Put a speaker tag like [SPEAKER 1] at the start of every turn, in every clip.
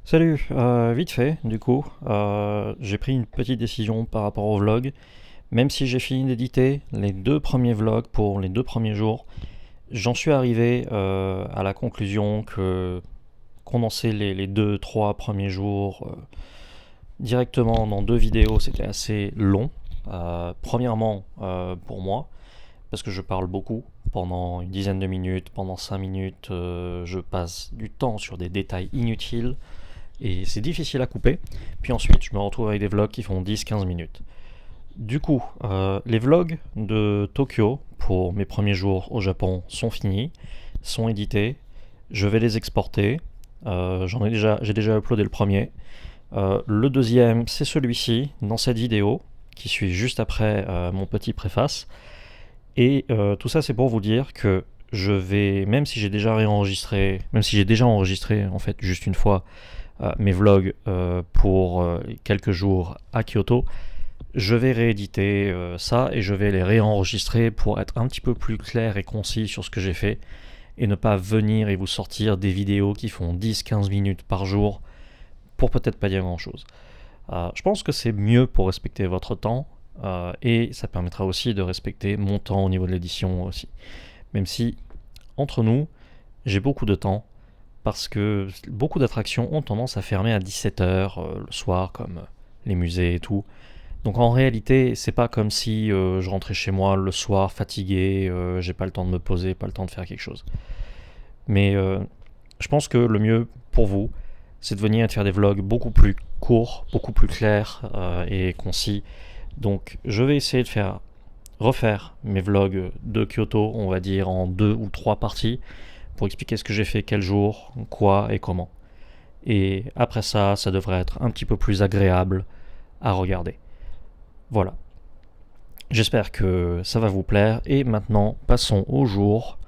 [SPEAKER 1] Salut, vite fait, du coup, j'ai pris une petite décision par rapport au vlog. Même si j'ai fini d'éditer les deux premiers vlogs pour les deux premiers jours, j'en suis arrivé à la conclusion que condenser les deux, trois premiers jours directement dans deux vidéos, c'était assez long. Premièrement, pour moi, parce que je parle beaucoup. Pendant une dizaine de minutes, pendant 5 minutes, je passe du temps sur des détails inutiles et c'est difficile à couper. Puis ensuite, je me retrouve avec des vlogs qui font 10-15 minutes. Du coup, les vlogs de Tokyo pour mes premiers jours au Japon sont finis, sont édités. Je vais les exporter. J'ai déjà uploadé le premier. Le deuxième, c'est celui-ci, dans cette vidéo, qui suit juste après mon petit préface. Et tout ça, c'est pour vous dire que je vais, même si j'ai déjà réenregistré, même si j'ai déjà enregistré en fait juste une fois mes vlogs pour quelques jours à Kyoto, je vais rééditer ça et je vais les réenregistrer pour être un petit peu plus clair et concis sur ce que j'ai fait et ne pas venir et vous sortir des vidéos qui font 10-15 minutes par jour pour peut-être pas dire grand chose. Je pense que c'est mieux pour respecter votre temps et ça permettra aussi de respecter mon temps au niveau de l'édition aussi. Même si, entre nous, j'ai beaucoup de temps parce que beaucoup d'attractions ont tendance à fermer à 17h le soir, comme les musées et tout. Donc en réalité, c'est pas comme si je rentrais chez moi le soir fatigué, j'ai pas le temps de me poser, pas le temps de faire quelque chose. Mais je pense que le mieux pour vous, c'est de venir et de faire des vlogs beaucoup plus courts, beaucoup plus clairs et concis. Donc je vais essayer de refaire mes vlogs de Kyoto, on va dire en deux ou trois parties, pour expliquer ce que j'ai fait quel jour, quoi et comment. Et après ça, ça devrait être un petit peu plus agréable à regarder. Voilà. J'espère que ça va vous plaire. Et maintenant, passons aux jours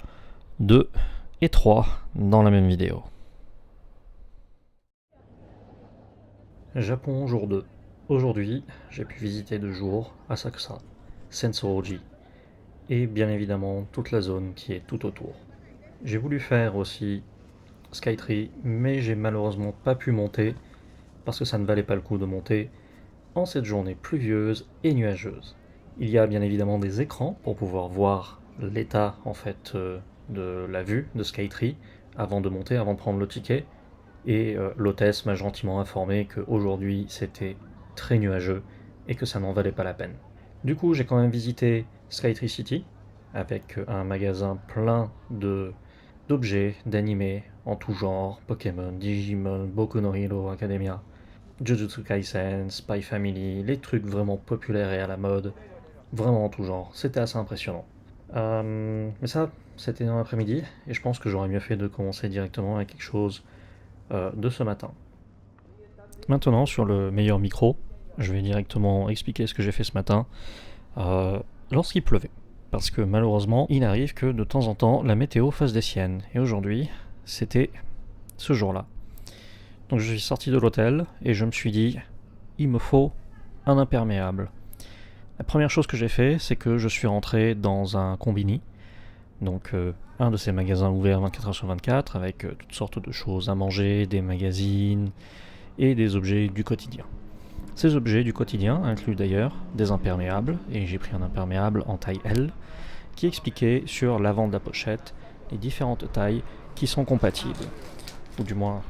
[SPEAKER 1] 2 et 3 dans la même vidéo. Japon, jour 2. Aujourd'hui, j'ai pu visiter 2 jours Asakusa, Sensoji et bien évidemment toute la zone qui est tout autour. J'ai voulu faire aussi Skytree, mais j'ai malheureusement pas pu monter parce que ça ne valait pas le coup de monter en cette journée pluvieuse et nuageuse. Il y a bien évidemment des écrans pour pouvoir voir l'état en fait de la vue de Skytree avant de monter, avant de prendre le ticket. Et l'hôtesse m'a gentiment informé qu'aujourd'hui c'était très nuageux et que ça n'en valait pas la peine. Du coup, j'ai quand même visité Skytree City avec un magasin plein d'objets, d'animés en tout genre, Pokémon, Digimon, Boku no Hero Academia, Jujutsu Kaisen, Spy Family, les trucs vraiment populaires et à la mode, vraiment en tout genre. C'était assez impressionnant. Mais ça, c'était dans l'après-midi, et je pense que j'aurais mieux fait de commencer directement avec quelque chose de ce matin. Maintenant, sur le meilleur micro, je vais directement expliquer ce que j'ai fait ce matin lorsqu'il pleuvait. Parce que malheureusement, il arrive que de temps en temps, la météo fasse des siennes. Et aujourd'hui, c'était ce jour-là. Donc je suis sorti de l'hôtel et je me suis dit, il me faut un imperméable. La première chose que j'ai fait, c'est que je suis rentré dans un combini, donc un de ces magasins ouverts 24h/24 avec toutes sortes de choses à manger, des magazines et des objets du quotidien. Ces objets du quotidien incluent d'ailleurs des imperméables, et j'ai pris un imperméable en taille L qui expliquait sur l'avant de la pochette les différentes tailles qui sont compatibles, ou du moins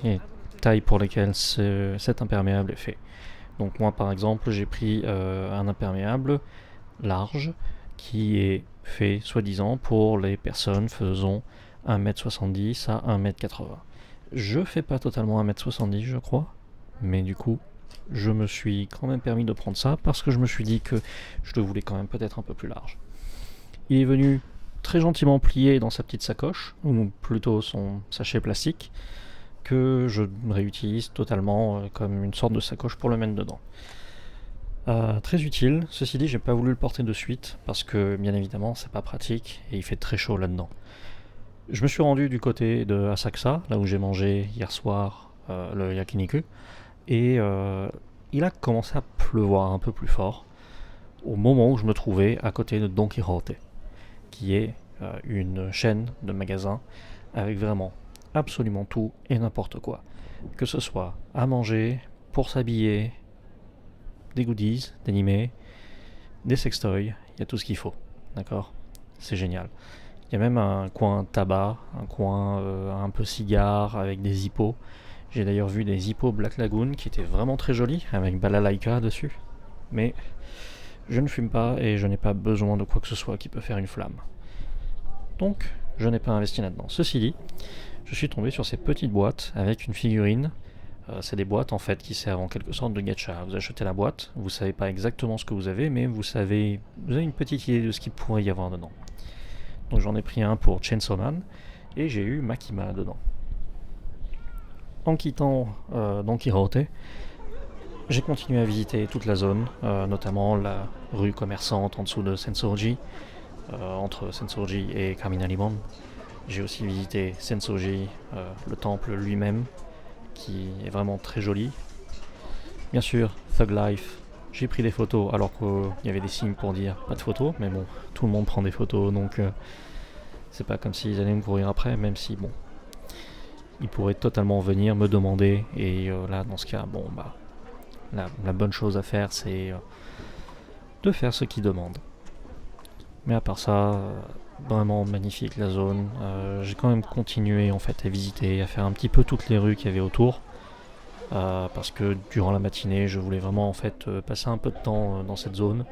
[SPEAKER 1] les tailles pour lesquelles cet imperméable est fait. Donc moi par exemple j'ai pris un imperméable large qui est fait soi-disant pour les personnes faisant 1m70 à 1m80. Je fais pas totalement 1m70 je crois, mais du coup je me suis quand même permis de prendre ça parce que je me suis dit que je le voulais quand même peut-être un peu plus large. Il est venu très gentiment plié dans sa petite sacoche, ou plutôt son sachet plastique, que je réutilise totalement comme une sorte de sacoche pour le mettre dedans. Très utile, ceci dit j'ai pas voulu le porter de suite parce que bien évidemment c'est pas pratique et il fait très chaud là-dedans. Je me suis rendu du côté de Asakusa, là où j'ai mangé hier soir le yakiniku, et il a commencé à pleuvoir un peu plus fort au moment où je me trouvais à côté de Don Quijote, qui est une chaîne de magasins avec vraiment absolument tout et n'importe quoi. Que ce soit à manger, pour s'habiller, des goodies, des animés, des sextoys, il y a tout ce qu'il faut. D'accord? C'est génial. Il y a même un coin tabac, un coin un peu cigare avec des hippos. J'ai d'ailleurs vu des hippos Black Lagoon qui étaient vraiment très jolis, avec balalaïka dessus. Mais je ne fume pas et je n'ai pas besoin de quoi que ce soit qui peut faire une flamme. Donc, je n'ai pas investi là-dedans. Ceci dit, je suis tombé sur ces petites boîtes avec une figurine. C'est des boîtes en fait qui servent en quelque sorte de gacha. Vous achetez la boîte, vous savez pas exactement ce que vous avez, mais vous avez une petite idée de ce qu'il pourrait y avoir dedans. Donc j'en ai pris un pour Chainsaw Man et j'ai eu Makima dedans. En quittant Don Quijote, j'ai continué à visiter toute la zone, notamment la rue commerçante en dessous de Sensoji, entre Sensoji et Kaminarimon. J'ai aussi visité Sensoji, le temple lui-même, qui est vraiment très joli. Bien sûr, Thug Life, j'ai pris des photos alors qu'il y avait des signes pour dire pas de photos, mais bon, tout le monde prend des photos, donc c'est pas comme s'ils allaient me courir après, même si bon, ils pourraient totalement venir me demander, et là, dans ce cas, bon, bah, la bonne chose à faire, c'est de faire ce qu'ils demandent. Mais à part ça, vraiment magnifique la zone. J'ai quand même continué en fait à visiter, à faire un petit peu toutes les rues qu'il y avait autour. Parce que durant la matinée, je voulais vraiment en fait passer un peu de temps dans cette zone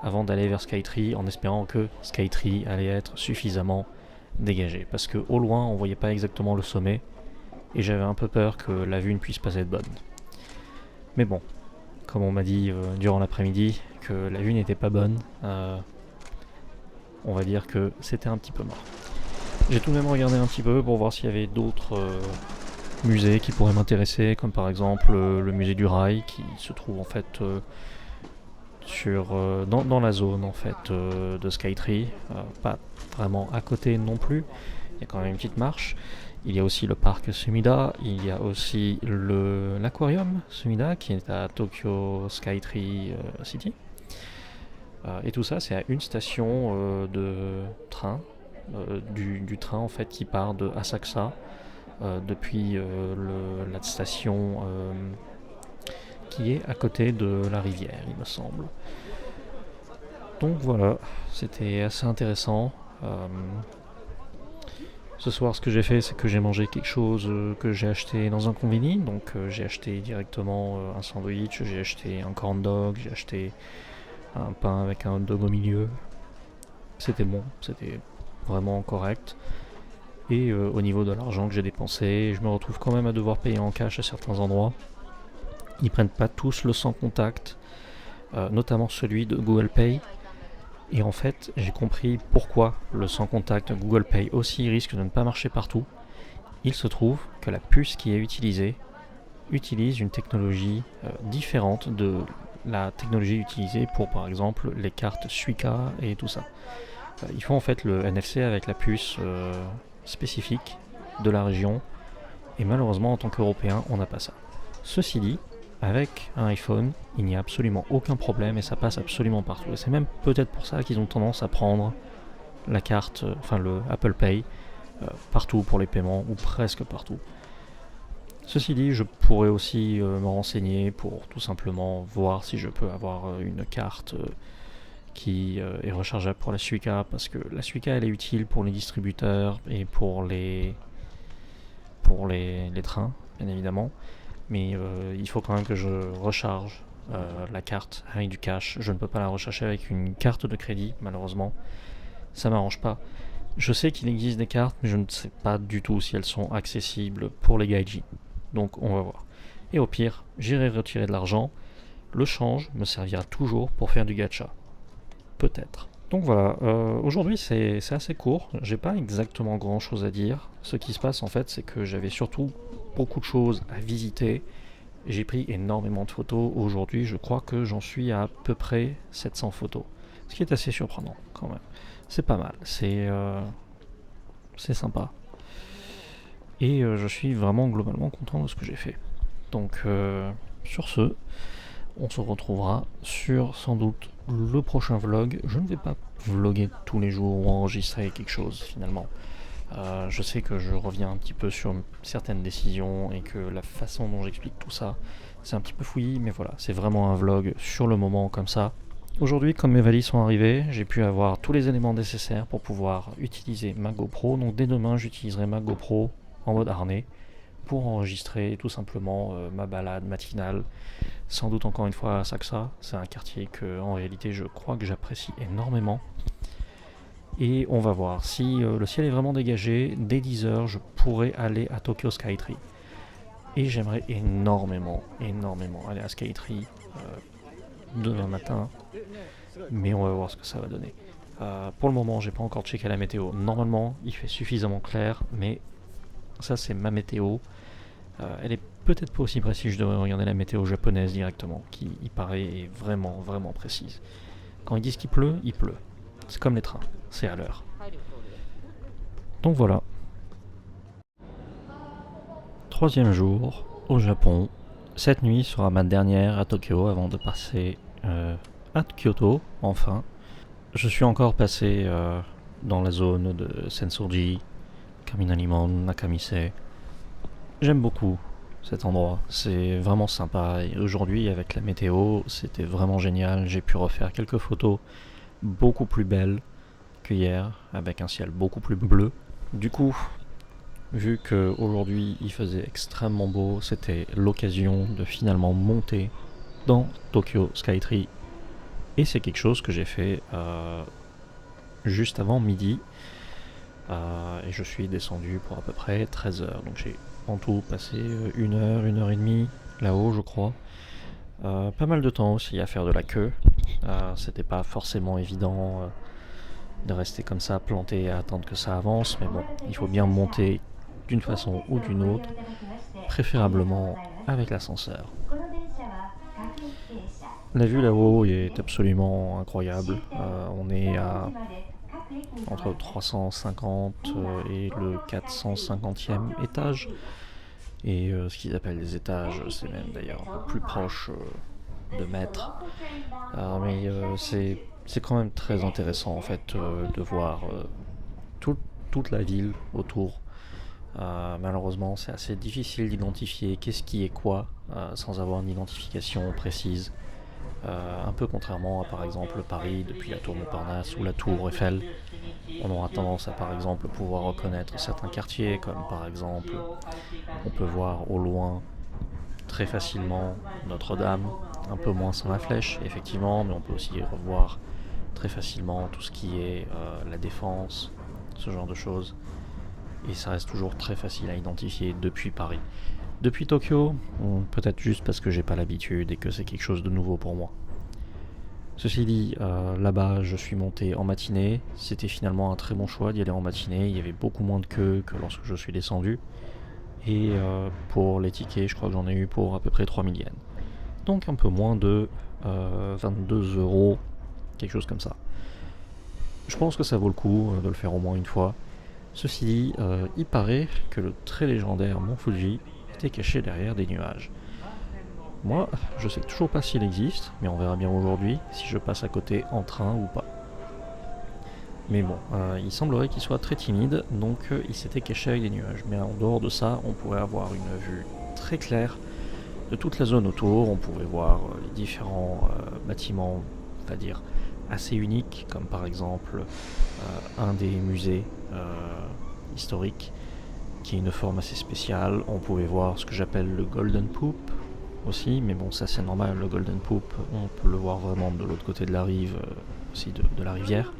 [SPEAKER 1] avant d'aller vers Skytree, en espérant que Skytree allait être suffisamment dégagé. Parce que au loin, on voyait pas exactement le sommet, et j'avais un peu peur que la vue ne puisse pas être bonne. Mais bon, comme on m'a dit durant l'après-midi que la vue n'était pas bonne, on va dire que c'était un petit peu mort. J'ai tout de même regardé un petit peu pour voir s'il y avait d'autres musées qui pourraient m'intéresser, comme par exemple le musée du rail qui se trouve en fait dans la zone en fait de Skytree, pas vraiment à côté non plus. Il y a quand même une petite marche. Il y a aussi le parc Sumida, il y a aussi l'aquarium Sumida qui est à Tokyo Skytree City. Et tout ça, c'est à une station de train, du train en fait qui part de Asakusa depuis la station qui est à côté de la rivière, il me semble. Donc voilà, c'était assez intéressant. Ce soir, ce que j'ai fait, c'est que j'ai mangé quelque chose que j'ai acheté dans un conveni. Donc j'ai acheté directement un sandwich, j'ai acheté un corn dog, j'ai acheté un pain avec un hot dog au milieu. C'était bon, c'était vraiment correct. Et au niveau de l'argent que j'ai dépensé, je me retrouve quand même à devoir payer en cash à certains endroits. Ils prennent pas tous le sans contact, notamment celui de Google Pay. Et en fait, j'ai compris pourquoi le sans contact Google Pay aussi risque de ne pas marcher partout. Il se trouve que la puce qui est utilisée utilise une technologie différente de la technologie utilisée pour par exemple les cartes Suica et tout ça. Ils font en fait le NFC avec la puce spécifique de la région, et malheureusement en tant qu'Européen on n'a pas ça. Ceci dit, avec un iPhone, il n'y a absolument aucun problème et ça passe absolument partout. Et c'est même peut-être pour ça qu'ils ont tendance à prendre la carte, enfin le Apple Pay, partout pour les paiements, ou presque partout. Ceci dit, je pourrais aussi me renseigner pour tout simplement voir si je peux avoir une carte qui est rechargeable pour la Suica, parce que la Suica elle est utile pour les distributeurs et pour les trains, bien évidemment. Mais il faut quand même que je recharge la carte avec du cash. Je ne peux pas la recharger avec une carte de crédit, malheureusement. Ça m'arrange pas. Je sais qu'il existe des cartes, mais je ne sais pas du tout si elles sont accessibles pour les gaijin. Donc on va voir. Et au pire, j'irai retirer de l'argent. Le change me servira toujours pour faire du gacha. Peut-être. Donc voilà, aujourd'hui c'est assez court, j'ai pas exactement grand chose à dire. Ce qui se passe en fait, c'est que j'avais surtout beaucoup de choses à visiter. J'ai pris énormément de photos. Aujourd'hui, je crois que j'en suis à peu près 700 photos. Ce qui est assez surprenant quand même. C'est pas mal, c'est sympa. Et je suis vraiment globalement content de ce que j'ai fait. Donc sur ce, on se retrouvera sur sans doute le prochain vlog. Je ne vais pas vlogger tous les jours ou enregistrer quelque chose finalement. Je sais que je reviens un petit peu sur certaines décisions et que la façon dont j'explique tout ça, c'est un petit peu fouillis, mais voilà, c'est vraiment un vlog sur le moment comme ça. Aujourd'hui, comme mes valises sont arrivées, j'ai pu avoir tous les éléments nécessaires pour pouvoir utiliser ma GoPro. Donc dès demain, j'utiliserai ma GoPro en mode harnais pour enregistrer tout simplement ma balade matinale. Sans doute encore une fois à Saksa, c'est un quartier que en réalité je crois que j'apprécie énormément. Et on va voir, si le ciel est vraiment dégagé, dès 10h je pourrais aller à Tokyo Skytree. Et j'aimerais énormément aller à Skytree demain matin, mais on va voir ce que ça va donner. Pour le moment, j'ai pas encore checké la météo. Normalement, il fait suffisamment clair, mais ça, c'est ma météo. Elle est peut-être pas aussi précise. Je devrais regarder la météo japonaise directement, qui, il paraît, est vraiment précise. Quand ils disent qu'il pleut, il pleut. C'est comme les trains, c'est à l'heure. Donc voilà. Troisième jour au Japon. Cette nuit sera ma dernière à Tokyo avant de passer à Kyoto, enfin. Je suis encore passé dans la zone de Sensoji, Kaminarimon, Nakamise. J'aime beaucoup cet endroit, c'est vraiment sympa. Et aujourd'hui, avec la météo, c'était vraiment génial. J'ai pu refaire quelques photos beaucoup plus belles que hier, avec un ciel beaucoup plus bleu. Du coup, vu qu'aujourd'hui il faisait extrêmement beau, c'était l'occasion de finalement monter dans Tokyo Skytree. Et c'est quelque chose que j'ai fait juste avant midi. Et je suis descendu pour à peu près 13 heures. Donc j'ai en tout passé 1 heure et demie là-haut, je crois. Pas mal de temps aussi à faire de la queue. C'était pas forcément évident de rester comme ça planté à attendre que ça avance, mais bon, il faut bien monter d'une façon ou d'une autre, préférablement avec l'ascenseur. La vue là-haut est absolument incroyable. On est à entre 350 et le 450e étage. Et ce qu'ils appellent les étages, c'est même d'ailleurs un peu plus proche de mètres. Mais c'est quand même très intéressant en fait de voir toute la ville autour. Malheureusement, c'est assez difficile d'identifier qu'est-ce qui est quoi sans avoir une identification précise. Un peu contrairement à par exemple Paris depuis la tour Montparnasse ou la tour Eiffel. On aura tendance à par exemple pouvoir reconnaître certains quartiers, comme par exemple on peut voir au loin très facilement Notre-Dame, un peu moins sans la flèche effectivement, mais on peut aussi revoir très facilement tout ce qui est la Défense, ce genre de choses. Et ça reste toujours très facile à identifier depuis Paris. Depuis Tokyo, peut-être juste parce que j'ai pas l'habitude et que c'est quelque chose de nouveau pour moi. Ceci dit, là-bas je suis monté en matinée, c'était finalement un très bon choix d'y aller en matinée, il y avait beaucoup moins de queue que lorsque je suis descendu. Et pour les tickets, je crois que j'en ai eu pour à peu près 3000 yens. Donc un peu moins de 22 euros, quelque chose comme ça. Je pense que ça vaut le coup de le faire au moins une fois. Ceci dit, il paraît que le très légendaire Mont Fuji était caché derrière des nuages. Moi, je sais toujours pas s'il existe, mais on verra bien aujourd'hui si je passe à côté en train ou pas. Mais bon, il semblerait qu'il soit très timide, donc il s'était caché avec des nuages. Mais en dehors de ça, on pourrait avoir une vue très claire de toute la zone autour. On pouvait voir les différents bâtiments, on va dire, assez uniques, comme par exemple un des musées historiques, qui est une forme assez spéciale. On pouvait voir ce que j'appelle le Golden Poop aussi, mais bon, ça c'est normal, le Golden Poop, on peut le voir vraiment de l'autre côté de la rive, aussi de la rivière.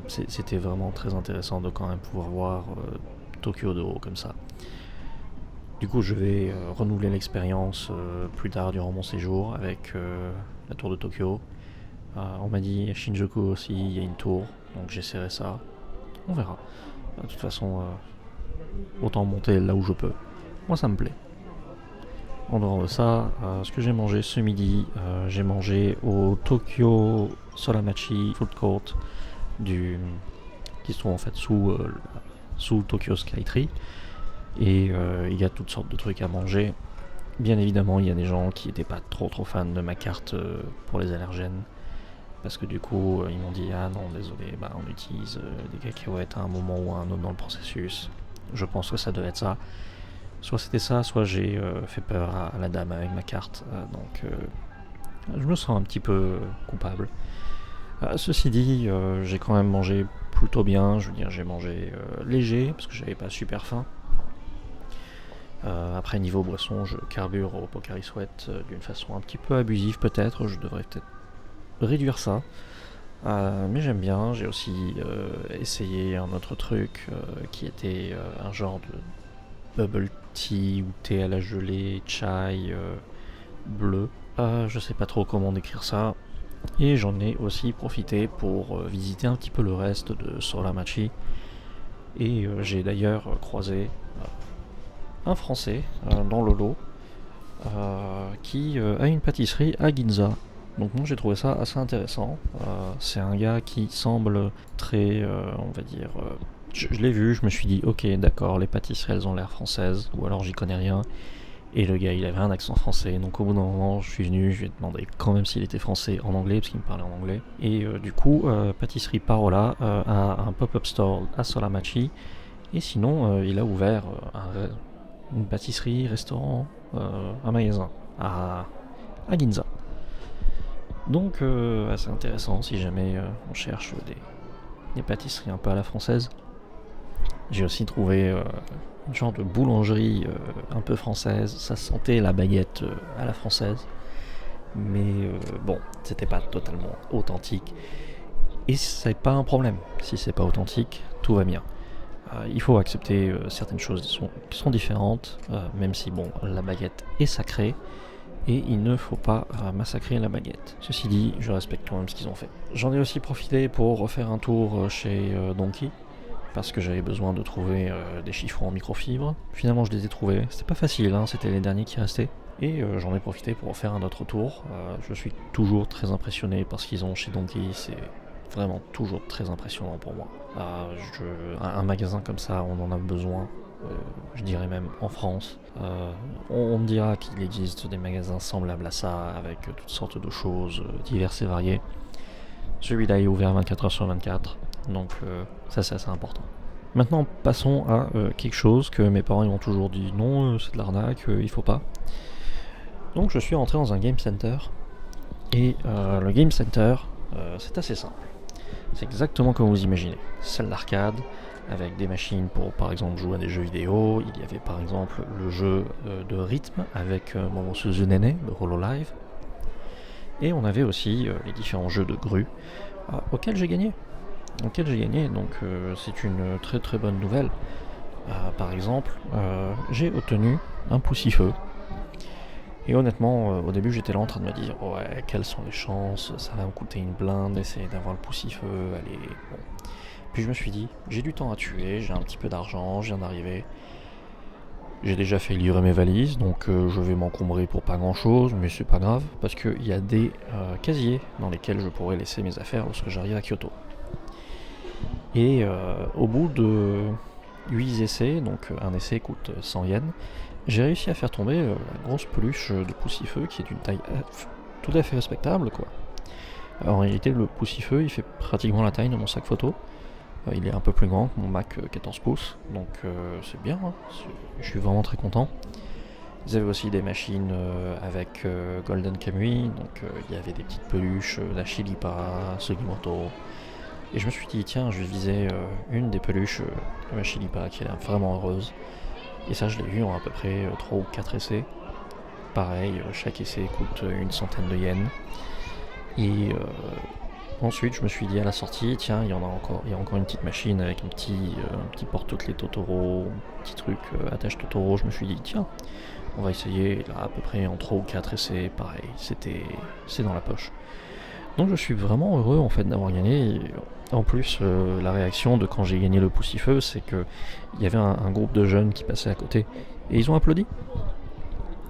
[SPEAKER 1] C'était vraiment très intéressant de quand même pouvoir voir Tokyo de haut comme ça. Du coup, je vais renouveler l'expérience plus tard durant mon séjour avec la tour de Tokyo. On m'a dit à Shinjuku aussi, il y a une tour, donc j'essaierai ça. On verra. De toute façon, autant monter là où je peux. Moi, ça me plaît. En dehors de ça, ce que j'ai mangé ce midi, j'ai mangé au Tokyo Solamachi Food Court qui se trouve en fait sous Tokyo Skytree. Et il y a toutes sortes de trucs à manger. Bien évidemment, il y a des gens qui n'étaient pas trop fans de ma carte pour les allergènes, parce que du coup ils m'ont dit ah non désolé, bah, on utilise des cacahuètes à un moment ou à un autre dans le processus. Je pense que ça devait être ça. Soit c'était ça, soit j'ai fait peur à la dame avec ma carte, donc je me sens un petit peu coupable. Ceci dit, j'ai quand même mangé plutôt bien, je veux dire j'ai mangé léger parce que j'avais pas super faim. Après niveau boisson, je carbure au Pocari Sweat d'une façon un petit peu abusive peut-être, je devrais peut-être réduire ça. Mais j'aime bien, j'ai aussi essayé un autre truc qui était un genre de bubble tea ou thé à la gelée, chai bleu. Je sais pas trop comment décrire ça. Et j'en ai aussi profité pour visiter un petit peu le reste de Solamachi. Et j'ai d'ailleurs croisé un Français dans le lot qui a une pâtisserie à Ginza. Donc moi j'ai trouvé ça assez intéressant. C'est un gars qui semble très, on va dire... je l'ai vu, je me suis dit, ok d'accord, les pâtisseries elles ont l'air françaises, ou alors j'y connais rien. Et le gars il avait un accent français, donc au bout d'un moment je suis venu, je lui ai demandé quand même s'il était français en anglais, parce qu'il me parlait en anglais. Et du coup, pâtisserie Parola a un pop-up store à Solamachi, et sinon il a ouvert une pâtisserie, restaurant, un magasin à Ginza. Donc assez intéressant si jamais on cherche des pâtisseries un peu à la française. J'ai aussi trouvé une genre de boulangerie un peu française, ça sentait la baguette à la française, mais bon, c'était pas totalement authentique. Et c'est pas un problème, si c'est pas authentique, tout va bien. Il faut accepter certaines choses qui sont différentes, même si bon, la baguette est sacrée, et il ne faut pas massacrer la baguette. Ceci dit, je respecte quand même ce qu'ils ont fait. J'en ai aussi profité pour refaire un tour chez Donkey, parce que j'avais besoin de trouver des chiffons en microfibre. Finalement, je les ai trouvés. C'était pas facile, hein, c'était les derniers qui restaient. Et j'en ai profité pour faire un autre tour. Je suis toujours très impressionné par ce qu'ils ont chez Donkey. C'est vraiment toujours très impressionnant pour moi. Un magasin comme ça, on en a besoin. Je dirais même en France. On me dira qu'il existe des magasins semblables à ça, avec toutes sortes de choses diverses et variées. Celui-là est ouvert 24h sur 24, donc ça c'est assez important. Maintenant passons à quelque chose que mes parents ils m'ont toujours dit non, c'est de l'arnaque, il faut pas. Donc je suis rentré dans un game center, et le game center c'est assez simple. C'est exactement comme vous imaginez. Salle d'arcade, avec des machines pour par exemple jouer à des jeux vidéo. Il y avait par exemple le jeu de rythme avec Momosuzu Nene de Hololive. Et on avait aussi les différents jeux de grue auxquels j'ai gagné. Donc c'est une très très bonne nouvelle. Par exemple, j'ai obtenu un poussifeu. Et honnêtement, au début j'étais là en train de me dire ouais, quelles sont les chances, ça va me coûter une blinde d'essayer d'avoir le poussifeu, allez, bon. Puis je me suis dit, j'ai du temps à tuer, j'ai un petit peu d'argent, je viens d'arriver. J'ai déjà fait livrer mes valises, donc je vais m'encombrer pour pas grand chose, mais c'est pas grave, parce qu'il y a des casiers dans lesquels je pourrais laisser mes affaires lorsque j'arrive à Kyoto. Et au bout de 8 essais, donc un essai coûte 100 yens, j'ai réussi à faire tomber la grosse peluche de poussifeu qui est d'une taille tout à fait respectable, quoi. En réalité, le poussifeu il fait pratiquement la taille de mon sac photo. Il est un peu plus grand que mon Mac 14 pouces, donc c'est bien, hein. Je suis vraiment très content. Ils avaient aussi des machines avec Golden Kamui, donc il y avait des petites peluches, la Chilipa, Sugimoto. Et je me suis dit, tiens, je vais viser une des peluches de ma Chilipa qui a l'air vraiment heureuse. Et ça, je l'ai vu en à peu près 3 ou 4 essais. Pareil, chaque essai coûte une centaine de yens. Et ensuite, je me suis dit à la sortie, tiens, il y a encore une petite machine avec un petit porte-clés Totoro, un petit truc attache Totoro. Je me suis dit, tiens, on va essayer. Là, à peu près en 3 ou 4 essais, pareil, c'est dans la poche. Donc je suis vraiment heureux en fait d'avoir gagné. Et en plus, la réaction de quand j'ai gagné le poussifeu, c'est que il y avait un groupe de jeunes qui passaient à côté et ils ont applaudi.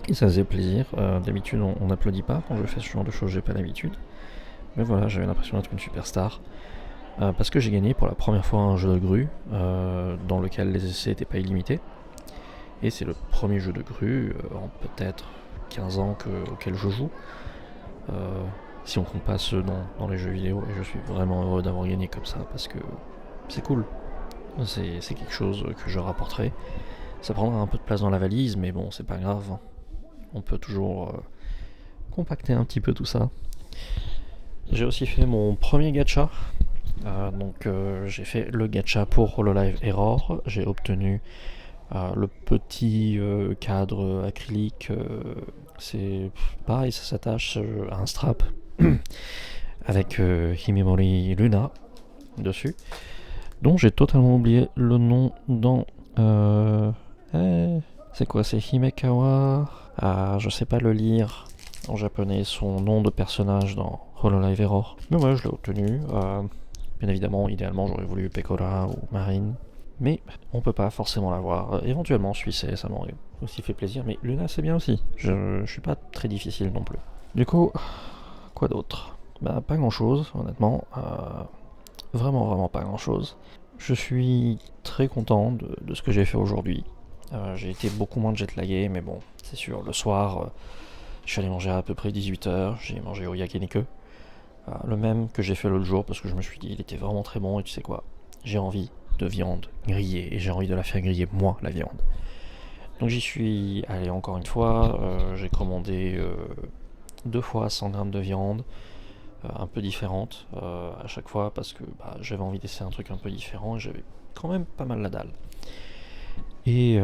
[SPEAKER 1] Et ça faisait plaisir. D'habitude, on n'applaudit pas quand je fais ce genre de choses, j'ai pas l'habitude. Mais voilà, j'avais l'impression d'être une superstar. Parce que j'ai gagné pour la première fois un jeu de grue dans lequel les essais n'étaient pas illimités. Et c'est le premier jeu de grue en peut-être 15 ans auquel je joue. si on compte pas ceux dans les jeux vidéo, et je suis vraiment heureux d'avoir gagné comme ça, parce que c'est cool. C'est quelque chose que je rapporterai. Ça prendra un peu de place dans la valise, mais bon, c'est pas grave. On peut toujours compacter un petit peu tout ça. J'ai aussi fait mon premier gacha. J'ai fait le gacha pour HoloLive Error. J'ai obtenu le petit cadre acrylique. C'est pareil, ça s'attache à un strap avec Himemori Luna dessus, dont j'ai totalement oublié le nom dans... c'est quoi, c'est Himekawa. Je sais pas le lire en japonais, son nom de personnage dans HoloLive Error. Mais ouais, je l'ai obtenu. Bien évidemment, idéalement, j'aurais voulu Pekora ou Marine. Mais on peut pas forcément l'avoir. Éventuellement, Suisse, ça m'aurait aussi fait plaisir. Mais Luna, c'est bien aussi. Je suis pas très difficile non plus. Du coup, quoi d'autre? Bah, pas grand chose, honnêtement. Vraiment pas grand chose. Je suis très content de ce que j'ai fait aujourd'hui. J'ai été beaucoup moins jet-lagué, mais bon, c'est sûr, le soir, je suis allé manger à peu près 18h, j'ai mangé au yakiniku. Le même que j'ai fait l'autre jour, parce que je me suis dit, il était vraiment très bon, et tu sais quoi, j'ai envie de viande grillée, et j'ai envie de la faire griller, moi, la viande. Donc j'y suis allé encore une fois, j'ai commandé 2 fois 100 grammes de viande, un peu différente à chaque fois, parce que j'avais envie d'essayer un truc un peu différent, et j'avais quand même pas mal la dalle. Et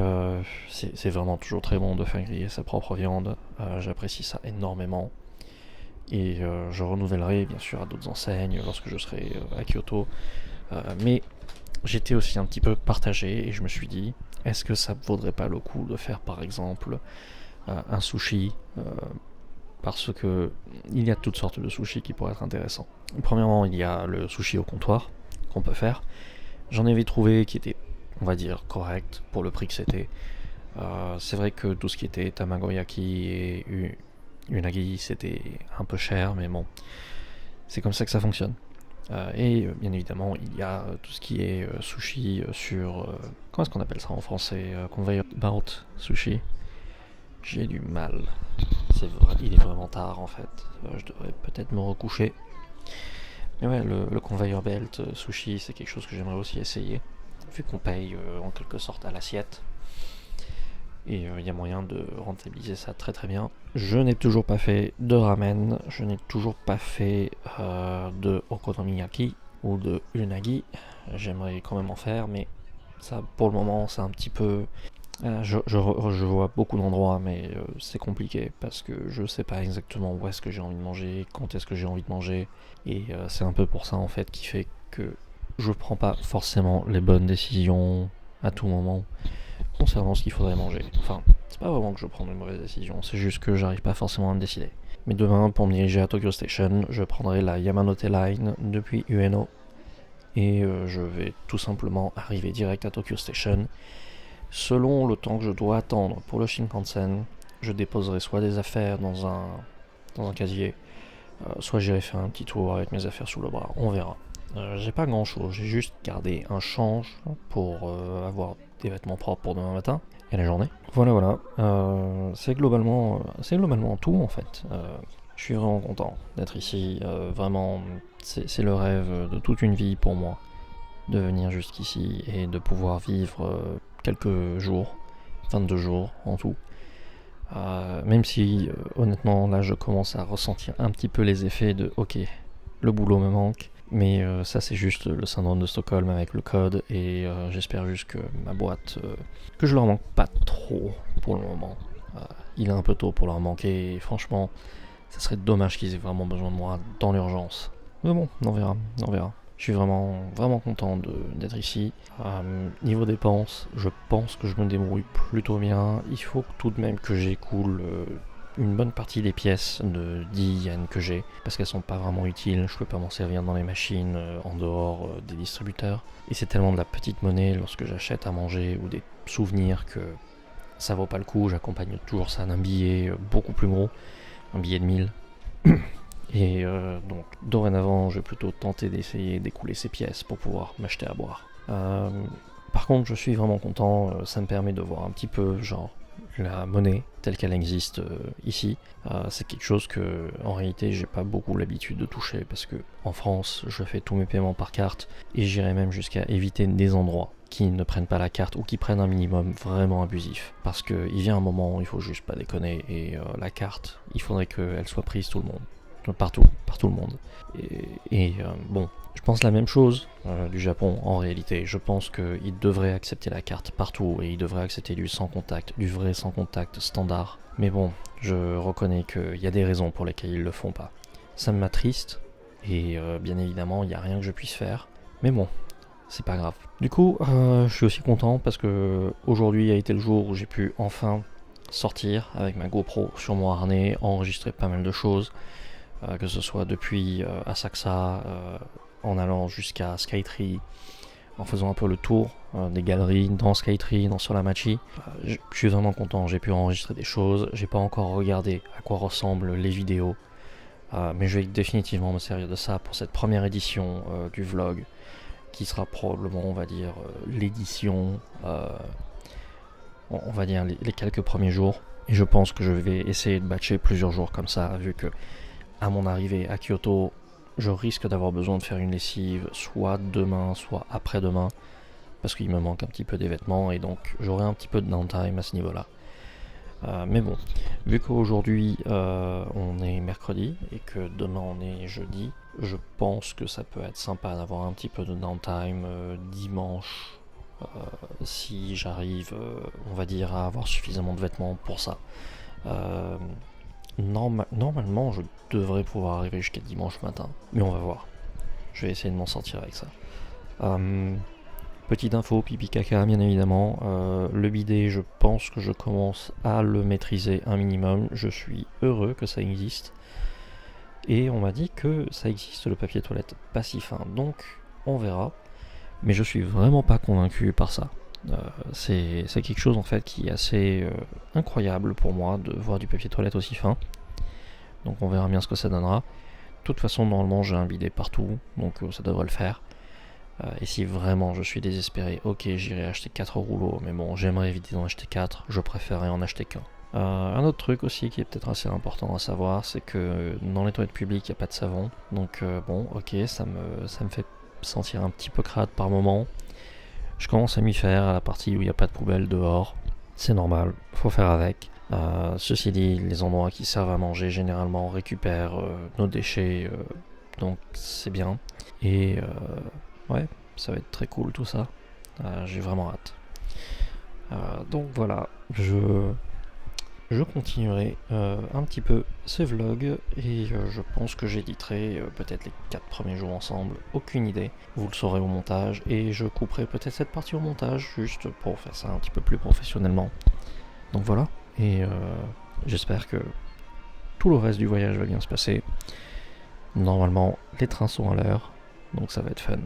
[SPEAKER 1] c'est vraiment toujours très bon de faire griller sa propre viande, j'apprécie ça énormément. Et je renouvellerai bien sûr à d'autres enseignes lorsque je serai à Kyoto. Mais j'étais aussi un petit peu partagé et je me suis dit, est-ce que ça vaudrait pas le coup de faire par exemple un sushi parce que il y a toutes sortes de sushis qui pourraient être intéressants. Premièrement, il y a le sushi au comptoir qu'on peut faire. J'en avais trouvé qui était, on va dire, correct pour le prix que c'était. C'est vrai que tout ce qui était tamagoyaki et unagi, c'était un peu cher, mais bon, c'est comme ça que ça fonctionne. Et bien évidemment, il y a tout ce qui est sushi sur... comment est-ce qu'on appelle ça en français? Conveyor belt sushi. J'ai du mal. Il est vraiment tard en fait. Je devrais peut-être me recoucher. Mais ouais, le conveyor belt sushi, c'est quelque chose que j'aimerais aussi essayer. Vu qu'on paye en quelque sorte à l'assiette. Et il y a moyen de rentabiliser ça très très bien. Je n'ai toujours pas fait de ramen, je n'ai toujours pas fait de okonomiyaki ou de unagi. J'aimerais quand même en faire, mais ça pour le moment c'est un petit peu... je vois beaucoup d'endroits, mais c'est compliqué parce que je sais pas exactement où est-ce que j'ai envie de manger, quand est-ce que j'ai envie de manger. Et c'est un peu pour ça en fait qui fait que je prends pas forcément les bonnes décisions à tout moment concernant ce qu'il faudrait manger. Enfin, c'est pas vraiment que je prends une mauvaise décision, c'est juste que j'arrive pas forcément à me décider. Mais demain, pour me diriger à Tokyo Station, je prendrai la Yamanote Line depuis Ueno et je vais tout simplement arriver direct à Tokyo Station. Selon le temps que je dois attendre pour le Shinkansen, je déposerai soit des affaires dans un casier, soit j'irai faire un petit tour avec mes affaires sous le bras, on verra. J'ai pas grand chose, j'ai juste gardé un change pour avoir des vêtements propres pour demain matin et la journée. Voilà. C'est globalement tout en fait. Je suis vraiment content d'être ici. Vraiment, c'est le rêve de toute une vie pour moi de venir jusqu'ici et de pouvoir vivre quelques jours, 22 jours en tout. Même si honnêtement là je commence à ressentir un petit peu les effets de ok, le boulot me manque. Mais ça c'est juste le syndrome de Stockholm avec le code et j'espère juste que ma boîte, que je leur manque pas trop pour le moment. Il est un peu tôt pour leur manquer et franchement ça serait dommage qu'ils aient vraiment besoin de moi dans l'urgence. Mais bon, on verra. Je suis vraiment content d'être ici. Niveau dépenses, je pense que je me débrouille plutôt bien. Il faut tout de même que j'écoule une bonne partie des pièces de 10 yens que j'ai, parce qu'elles sont pas vraiment utiles, je peux pas m'en servir dans les machines en dehors des distributeurs. Et c'est tellement de la petite monnaie lorsque j'achète à manger ou des souvenirs que ça vaut pas le coup, j'accompagne toujours ça d'un billet beaucoup plus gros, un billet de 1000. Et donc dorénavant je vais plutôt tenter d'essayer d'écouler ces pièces pour pouvoir m'acheter à boire. Par contre je suis vraiment content, ça me permet de voir un petit peu genre la monnaie telle qu'elle existe ici. C'est quelque chose que en réalité j'ai pas beaucoup l'habitude de toucher parce que en France je fais tous mes paiements par carte et j'irai même jusqu'à éviter des endroits qui ne prennent pas la carte ou qui prennent un minimum vraiment abusif. Parce qu'il vient un moment où il faut juste pas déconner et la carte, il faudrait qu'elle soit prise tout le monde. Partout, par tout le monde. Bon, je pense la même chose du Japon en réalité. Je pense qu'ils devraient accepter la carte partout et ils devraient accepter du sans contact, du vrai sans contact standard. Mais bon, je reconnais qu'il y a des raisons pour lesquelles ils le font pas. Ça m'attriste et bien évidemment, il n'y a rien que je puisse faire. Mais bon, c'est pas grave. Du coup, je suis aussi content parce que aujourd'hui a été le jour où j'ai pu enfin sortir avec ma GoPro sur mon harnais, enregistrer pas mal de choses. Que ce soit depuis Asakusa, en allant jusqu'à Skytree, en faisant un peu le tour des galeries dans Skytree, dans Solamachi. Je suis vraiment content, j'ai pu enregistrer des choses, j'ai pas encore regardé à quoi ressemblent les vidéos, mais je vais définitivement me servir de ça pour cette première édition du vlog, qui sera probablement, on va dire, l'édition, on va dire les quelques premiers jours. Et je pense que je vais essayer de batcher plusieurs jours comme ça, vu que à mon arrivée à Kyoto, je risque d'avoir besoin de faire une lessive soit demain, soit après-demain, parce qu'il me manque un petit peu des vêtements et donc j'aurai un petit peu de downtime à ce niveau-là. Mais bon, vu qu'aujourd'hui on est mercredi et que demain on est jeudi, je pense que ça peut être sympa d'avoir un petit peu de downtime dimanche, si j'arrive, on va dire, à avoir suffisamment de vêtements pour ça. Normalement, je devrais pouvoir arriver jusqu'à dimanche matin, mais on va voir. Je vais essayer de m'en sortir avec ça. Petite info, pipi caca, bien évidemment. Le bidet, je pense que je commence à le maîtriser un minimum. Je suis heureux que ça existe. Et on m'a dit que ça existe le papier toilette pas si fin, donc on verra. Mais je suis vraiment pas convaincu par ça. C'est quelque chose en fait qui est assez incroyable pour moi de voir du papier toilette aussi fin. Donc on verra bien ce que ça donnera. De toute façon, normalement, j'ai un bidet partout, donc ça devrait le faire. Et si vraiment je suis désespéré, ok, j'irai acheter 4 rouleaux, mais bon, j'aimerais éviter d'en acheter 4, je préférerais en acheter qu'un. Un autre truc aussi qui est peut-être assez important à savoir, c'est que dans les toilettes publiques, il n'y a pas de savon. Donc bon, ok, ça me fait sentir un petit peu crade par moment. Je commence à m'y faire à la partie où il n'y a pas de poubelle dehors. C'est normal, faut faire avec. Ceci dit, les endroits qui servent à manger généralement récupèrent nos déchets, donc c'est bien. Et ouais, ça va être très cool tout ça. J'ai vraiment hâte. Donc voilà, je continuerai un petit peu ce vlog et je pense que j'éditerai peut-être les 4 premiers jours ensemble, aucune idée, vous le saurez au montage et je couperai peut-être cette partie au montage juste pour faire ça un petit peu plus professionnellement. Donc voilà, et j'espère que tout le reste du voyage va bien se passer. Normalement les trains sont à l'heure, donc ça va être fun.